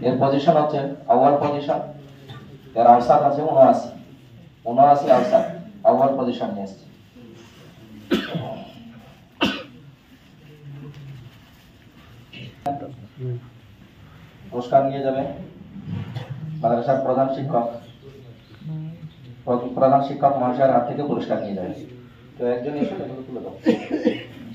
এর পজিশন হচ্ছে আউয়াল পজিশন, এর আওসাত আছে 79 79 আওসাত আউয়াল পজিশন নিয়ে আসছে। পুরস্কার নিয়ে যাবে মাদ্রাসার প্রধান শিক্ষক মহাশয়ের হাত থেকে পুরস্কার নিয়ে যাবে। তো একজন এসে এগুলো তুলে দাও,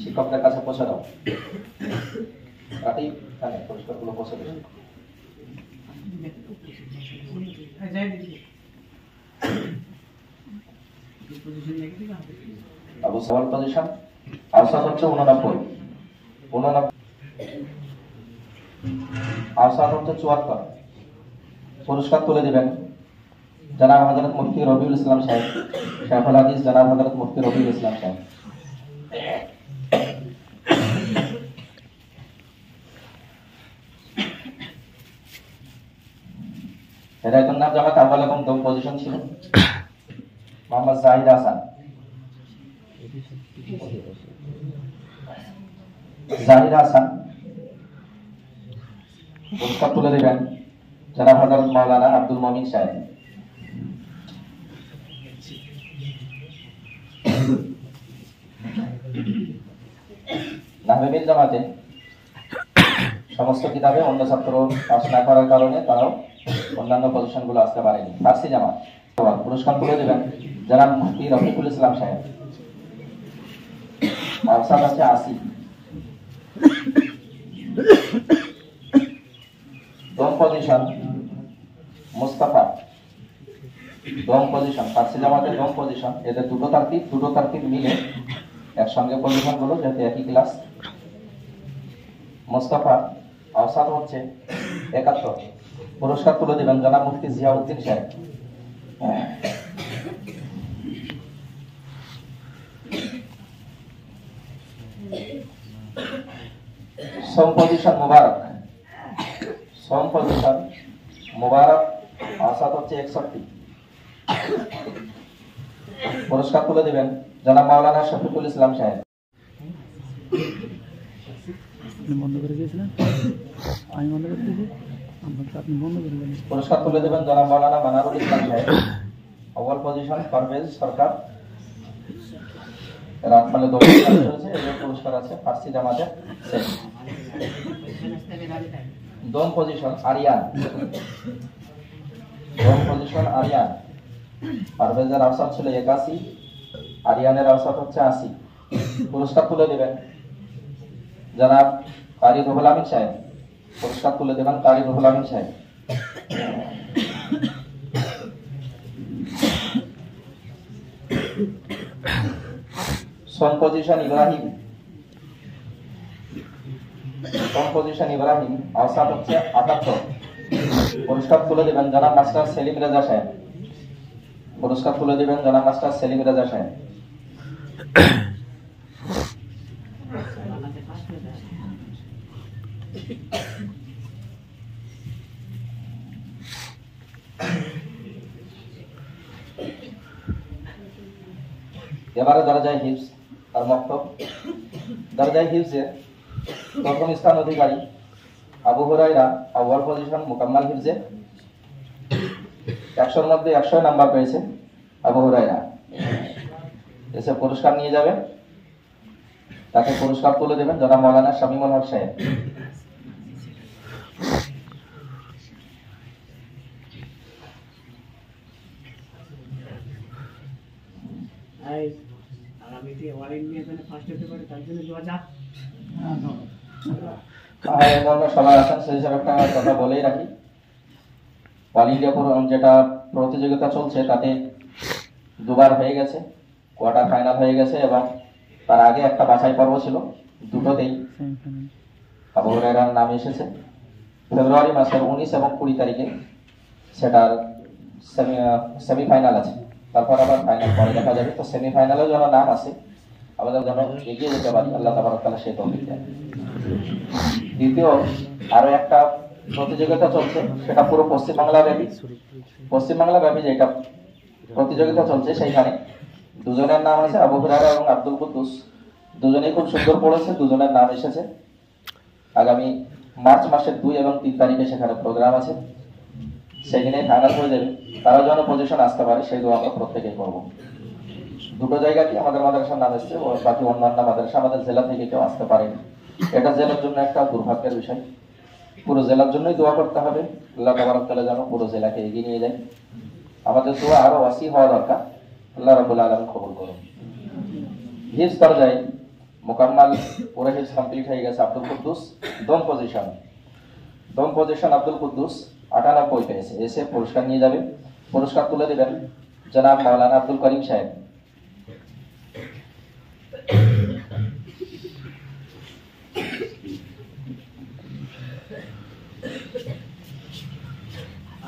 শিক্ষকদের কাছে পৌঁছে দাও। পুরস্কারগুলো পৌঁছে দেবে। আবু সাওয়াল পজিশন আওসাত হচ্ছে 89 আওসাত হচ্ছে 74। পুরস্কার তুলে দিবেন জনাব হযরত মুফতি রবিউল ইসলাম সাহেব, শাইখুল হাদিস জনাব হযরত মুফতি রবিউল ইসলাম সাহেব। হেদায়েতুন নাফ জামাত আউয়াল এবং দম পজিশন ছিল মোহাম্মদ জাহিদ হাসান। পুরস্কার তুলে দিবেন জনাব হযরত মাওলানা আব্দুল মমিন সাহেব। নাহবিল জামাতে সমস্ত কিতাবে অন্য ছাত্র পাস না করার কারণে তারাও অন্যান্য পজিশন গুলো আসতে পারেনি। ফার্সি জামাত পুরস্কার তুলে দেবেন জনাব মুফতি রফিকুল ইসলাম সাহেব। আওসাত আছে 80। দম পজিশন মুস্তাফা, দম পজিশন ফার্সি জামাতের দম পজিশন, এদের দুটো তারতিব মিলে একসঙ্গে পজিশন গুলো যাতে একই ক্লাস। মুস্তাফা আওসাত হচ্ছে 71। পুরস্কার তুলে দিবেন জনাব মুফতি জিয়াউদ্দিন সাহেব। সম পজিশন মুবারক আওসাত হচ্ছে 61। পুরস্কার তুলে দিবেন জনাব মাওলানা শফিকুল ইসলাম সাহেব। বন্ধ করে দিয়েছিলেন, আমি বন্ধ করে দিয়েছি, আপনি বন্ধ করে দিলেন। পুরস্কার তুলে দেবেন জনাব মাওলানা মানারুল ইসলাম সাহেব। আউয়াল পজিশন পারভেজ সরকার, রাতমালে পুরস্কার আছে ফার্সি জামাতে। দম পজিশন আরিয়ান, পারভেজের আওসাত ছিল 81, আরিয়ানের আওসাত হচ্ছে 80। পুরস্কার তুলে দেবেন জনাব কারি রুহুল আমিন সাহেব। পুরস্কার তুলে দেবেন কারি রুহুল আমিন সাহেব। সম পজিশন ইব্রাহিম আওসাত হচ্ছে 78। পুরস্কার তুলে দেবেন জনাব মাস্টার সেলিম রেজা সাহেব। এবারে দরজায় হিফজ আর মক্তব। দরজায় হিফজে প্রথম স্থান অধিকারী আবু হুরায়রা, আউয়াল পজিশন মুকাম্মাল হিফজে। 100-র মধ্যে 100 নাম্বার পেয়েছে আবু হুরায়রা। এসে পুরস্কার নিয়ে যাবে, তাকে পুরস্কার তুলে দেবেন জনাব মাওলানা শামীমুল হক সাহেব। সবাই আছেন সেই হিসাবে একটা কথা বলেই রাখি, অল ইন্ডিয়া যেটা প্রতিযোগিতা চলছে তাতে দুবার হয়ে গেছে, কোয়ার্টার ফাইনাল হয়ে গেছে এবং তার আগে একটা বাছাই পর্ব ছিল, দুটোতেই আবু হুরায়রার নাম এসেছে। ফেব্রুয়ারি মাসের 19 এবং 20 তারিখে সেটার সেমিফাইনাল আছে, তারপর আবার ফাইনাল পরে দেখা যাবে। তো সেমিফাইনালেও যেন নাম আছে, আমাদের যেন এগিয়ে যেতে পারি, আল্লাহ তাবারক তাআলা সেই তৌফিক দেন। দ্বিতীয় আরো একটা প্রতিযোগিতা চলছে, সেটা পুরো পশ্চিমবাংলা ব্যাপী যেটা প্রতিযোগিতা চলছে, সেইখানে দুজনের নাম আছে আবু হুরায়রা এবং আব্দুল কুদ্দুস। দুজনেই খুব সুন্দর পড়েছে, দুজনের নাম এসেছে। আগামী মার্চ মাসের 2 এবং 3 তারিখে সেখানে প্রোগ্রাম আছে, সেদিনে ফাইনাল হয়ে যাবে। তারা যেন পজিশন আসতে পারে সেই দোয়া আমরা প্রত্যেকেই করবো। দুটো জায়গাতে আমাদের মাদ্রাসার নাম এসছে, বাকি অন্যান্য মাদ্রাসা আমাদের জেলা থেকে কেউ আসতে পারেনি। এটা জেলার জন্য একটা দুর্ভাগ্যের বিষয়। পুরো জেলার জন্যই দোয়া করতে হবে, আল্লাহ তাবারক তাআলা যেন পুরো জেলাকে এগিয়ে নিয়ে যায়। আমাদের দোয়া আরো ওয়াসি হওয়া দরকার, আল্লাহ রাব্বুল আলামিন কবুল করুন। হিফজ পর্যায়ে মোকাম্মাল পুরো হিফজ কমপ্লিট হয়ে গেছে আব্দুল কুদ্দুস। দম পজিশন আব্দুল কুদ্দুস 98 পেয়েছে, এসে পুরস্কার নিয়ে যাবে। পুরস্কার তুলে দেবেন জনাব মাওলানা আব্দুল করিম সাহেব।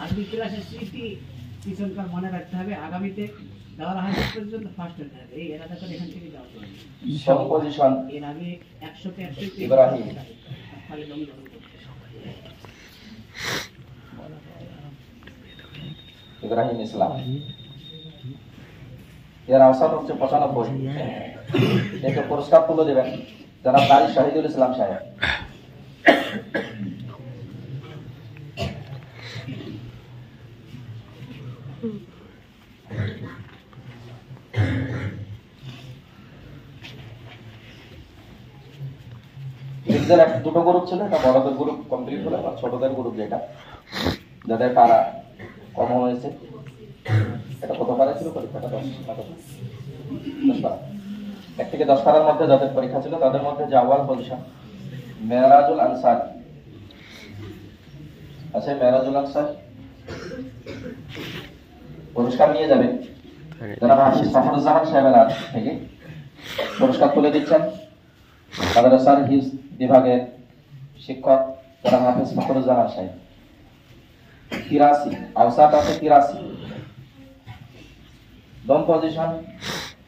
আরবি ক্লাসের স্মৃতি পিছনকার মনে রাখতে হবে, আগামীতে দেওয়ার হাজার পর্যন্ত ফার্স্ট হতে হবে। এই এলাকা করে এখান থেকে যাওয়া হবে। সম পজিশন এর আগে 100তে 100 ইব্রাহিম ইব্রাহিম ইসলাম, এর আওসান হচ্ছে 95। একে পুরস্কার তুলে দেবেন জনাব কারি শহীদুল ইসলাম সাহেব। দুটো গ্রুপ ছিল, এটা বড়দের গ্রুপ কমপ্লিট হলো, আর ছোটদের গ্রুপ যেটা যাদের পারা কম হয়েছে। এটা কত পারা ছিল পরীক্ষাটা? 10 পারা। 1 থেকে 10 পারার মধ্যে যাদের পরীক্ষা ছিল তাদের মধ্যে যে আউয়াল পজিশন মেরাজুল আনসার আছে। মেরাজুল আনসার পুরস্কার নিয়ে যাবে জনাব হাফিজ ফখরুজ্জামান সাহেবের হাত থেকে। পুরস্কার তুলে দিচ্ছেন মাদ্রাসার হিফজ বিভাগের শিক্ষক জনাব হাফিজ ফখরুজ্জামান সাহেব। 83 আওসাত আছে 83। দম পজিশন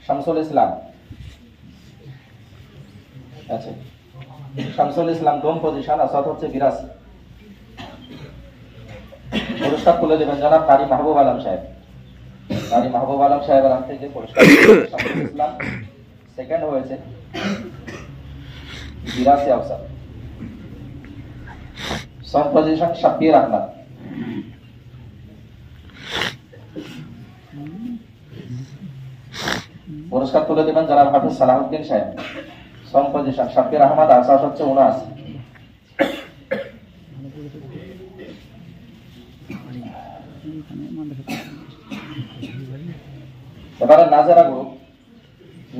শামসুল ইসলাম আছে। শামসুল ইসলাম দম পজিশন, আওসাত হচ্ছে 82। পুরস্কার তুলে দেবেন জনাব কারি মাহবুব আলম সাহেব। কারি মাহবুব আলম সাহেবের হাত থেকে পুরস্কার। শামসুল ইসলাম সেকেন্ড হয়েছে 82 আওসাত। সম পজিশন শাব্বির আহমদ। পুরস্কার তুলে দেবেন জনাব হাফিজ সালাহুদ্দিন সাহেব। সম পজিশন শাব্বির আহমদ, আওসাত হচ্ছে 79। এবারে নাজারা গ্রুপ।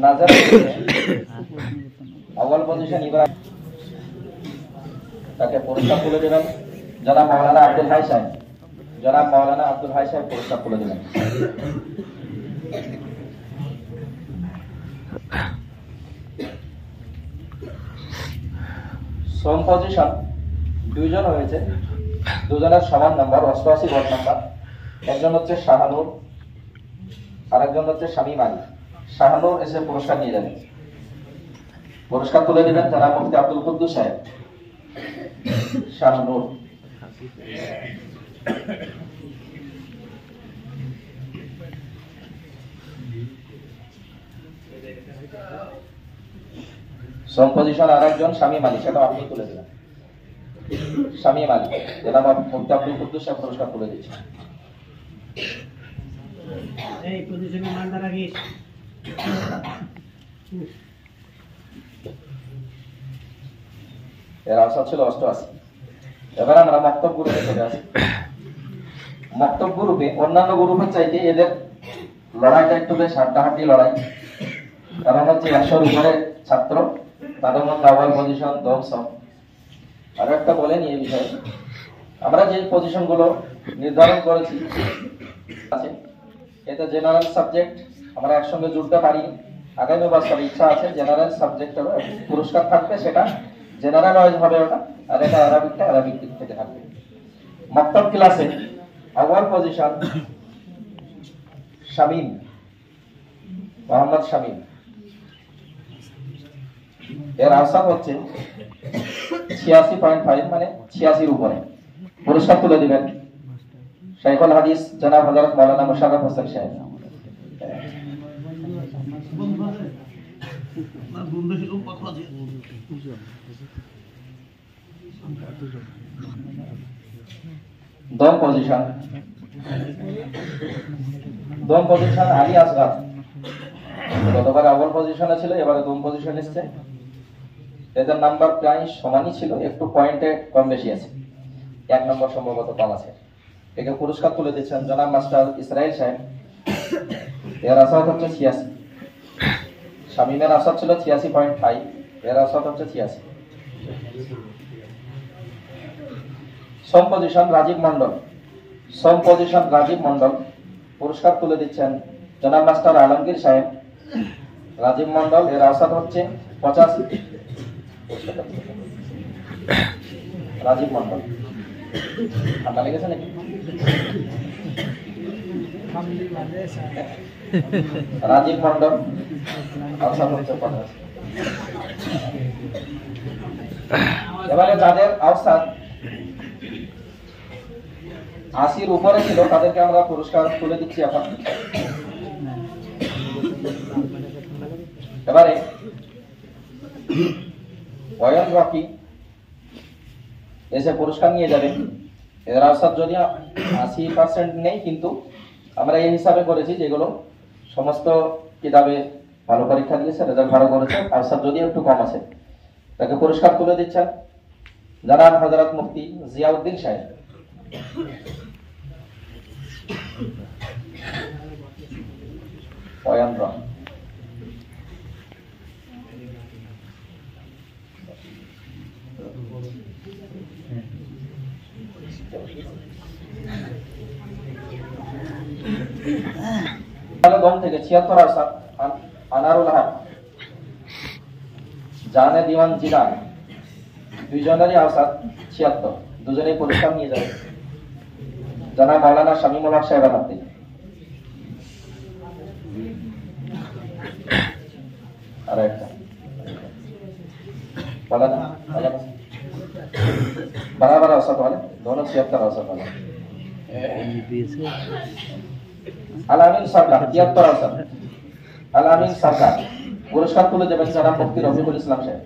নাজারা আউয়াল পজিশন ইব্রাহিম, তাকে পুরস্কার তুলে দেবেন জনাব মাওলানা আব্দুল হাই সাহেব। জনাব মাওলানা আব্দুল হাই সাহেব পুরস্কার তুলে দেবেন। সম পজিশন 2 জন হয়েছে, দুজনের সমান নাম্বার 88 গড় নাম্বার। একজন হচ্ছে শাহানুর আর একজন হচ্ছে শামীম আলী। শাহানুর এসে পুরস্কার নিয়ে যাবেন। পুরস্কার তুলে দিবেন জনাব মুফতি আব্দুল কুদ্দুস সাহেব। শাহানুর সম পজিশন আর একজন শামীম আলী, সেটা আপনি তুলে দিলেন। শামীম আলী জনাব মুফতি আব্দুল কুদ্দুস সাহেব পুরস্কার তুলে দিচ্ছেন। এই পজিশনে মানটা রাখিস। এর আওসাত ছিল 88। এবার আমরা মক্তব গ্রুপে চলে আসি। মক্তব গ্রুপে অন্যান্য গ্রুপের চাইতে এদের লড়াইটা একটু বেশ হাড্ডাহাড্ডি লড়াই, কারণ হচ্ছে 100-র উপরে ছাত্র, তাদের মধ্যে আউয়াল পজিশন 10। আরো একটা বলেন এই বিষয়ে, আমরা যে পজিশন গুলো নির্ধারণ করেছি আছে, এটা জেনারেল সাবজেক্ট আমরা একসঙ্গে জুড়তে পারি। আগামী বছর ইচ্ছা আছে জেনারেল সাবজেক্ট পুরস্কার থাকবে, সেটা জেনারেল ওয়াইজ হবে ওটা, আর এটা আরবিকটা আরবিক দিক থেকে থাকবে। মক্তব ক্লাসে আউয়াল পজিশন শামীম, মোহাম্মদ শামীম। এর আওসাত হচ্ছে 86.5, মানে 86-র উপরে। পুরস্কার তুলে দিবেন শাইখুল হাদিস জনাব হযরত মাওলানা মুশাররফ হোসেন সাহেব। দম পজিশন আলী আসগার গতবার আউয়াল পজিশনে ছিল, এবারে দম পজিশন এসছে। এদের নাম্বার প্রায় সমানই ছিল, একটু পয়েন্টে কম বেশি আছে, 1 নম্বর সম্ভবত কম আছে। একে পুরস্কার তুলে দিচ্ছেন জনাব মাস্টার ইসরাইল সাহেব। এর আসাদ হচ্ছে 86, শামীমের আসাদ ছিল 86.5, এর আসাদ হচ্ছে 86। সম পজিশন রাজীব মন্ডল, পুরস্কার তুলে দিচ্ছেন জনাব মাস্টার আলমগীর সাহেব। রাজীব মন্ডল, এর আসাদ হচ্ছে 85। রাজীব মন্ডল, ঠান্ডা লেগেছে নাকি? রাজীব মন্ডল, আসাদ হচ্ছে 85। এবারে যাদের আওসাদ 80-র উপরে ছিল তাদেরকে আমরা পুরস্কার তুলে দিচ্ছি এখন। এবারে ওয়ান রকি এসে পুরস্কার নিয়ে যাবে। এর আওসাদ যদি 80% নেই, কিন্তু আমরা এই হিসাবে করেছি যেগুলো সমস্ত কিতাবে ভালো পরীক্ষা দিয়েছে, রেজাল্ট ভালো করেছে, আওসাদ যদি একটু কম আছে, তাকে পুরস্কার তুলে দিচ্ছেন জনাব হযরত মুফতি জিয়াউদ্দিন সাহেব। গম থেকে 76 আওসাদ আনারুল হক, জানে দিওয়ান জিলান, দুইজনেরই আওসাদ 76, দুজনেই পুরস্কার নিয়ে যাবে জনাব মাওলানা শামীমুল হক সাহেবের হাতে। আর একটা মাওলানা बराबर औसत वाले दोनों 76 औसत वाले। আলামিন সরকার 73 औसत, আলামিন সরকার পুরস্কার তুলে দেবেন জনাব মুফতি রফিকুল ইসলাম সাহেব।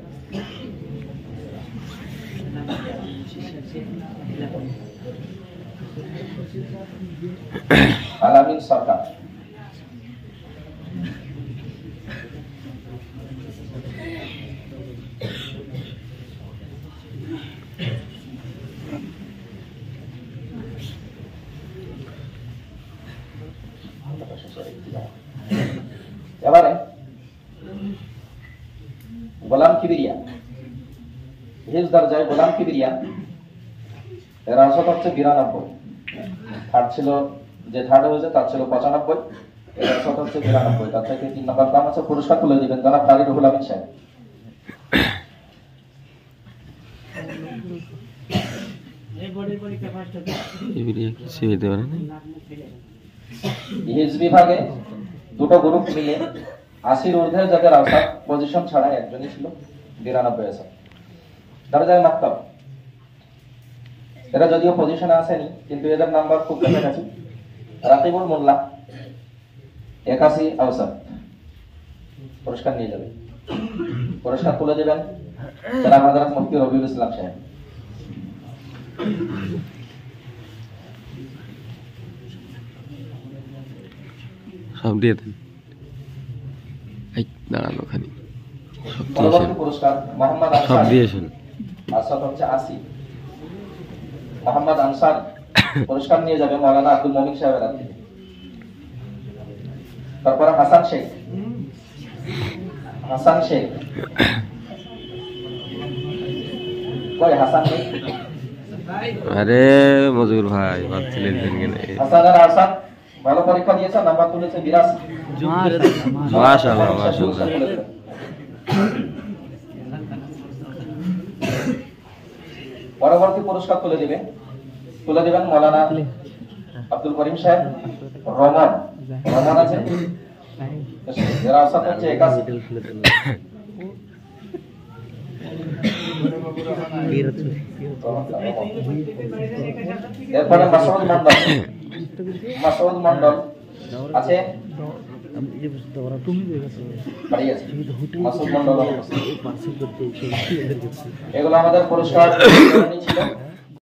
আলামিন সরকার, এবারে গোলাম কিবরিয়া, হিফজ দরজায় গোলাম কিবরিয়া, এর আওসাদ হচ্ছে 92, থার্ড ছিল, যে থার্ড হয়েছে তার ছিল 95, এর আওসাদ হচ্ছে 92, তার থেকে 3 নম্বর কম আছে। পুরস্কার তুলে দিবেন জনাব কারি রুহুল আমিন সাহেব। হিফজ বিভাগে দুটো গ্রুপ মিলে 80-র ঊর্ধ্বে যাদের আওসাদ পজিশন ছাড়া একজনই ছিল, 92 আছে। দরজায় মাকতাব, এরা যদিও পজিশনে আসেনি, কিন্তু এদের নাম্বার খুব কাছাকাছি। রাকিবুল মোল্লা 81 আওসাদ, পুরস্কার নিয়ে যাবে। পুরস্কার তুলে দেবেন জনাব হযরত মুফতি রবিউল ইসলাম সাহেব। সব দিয়ে দেন, দাঁড়ানো খালি পরবর্তী পুরস্কার মোহাম্মদ সব আনসার, দিয়েছেন। আসাদ হচ্ছে 80। মোহাম্মদ আনসার পুরস্কার নিয়ে যাবে মাওলানা আব্দুল মুমিন সাহেবের হাতে। তারপরে হাসান শেখ, কই হাসান নেই? আরে মজুর ভাই ভাবছিলেন হাসানের আসাদ ভালো পরীক্ষা দিয়েছে, নাম্বার তুলেছে 82। মাশাআল্লাহ মাশাআল্লাহ। পরবর্তী পুরস্কার তুলে দিবেন মাওলানা আব্দুল করিম সাহেব। রমন আছে, এর আওসাদ হচ্ছে 81। এরপরে মাসউদ মন্ডল আছে আমি এই বছর তো ওরা তুমি দেখেছো বাড়ি গেছে তুমি তো হোটেল মাসুদ মন্ডল পার্সেল করতে এই সব কি এদের কাছে এগুলো আমাদের পুরস্কার বিতরণী ছিল।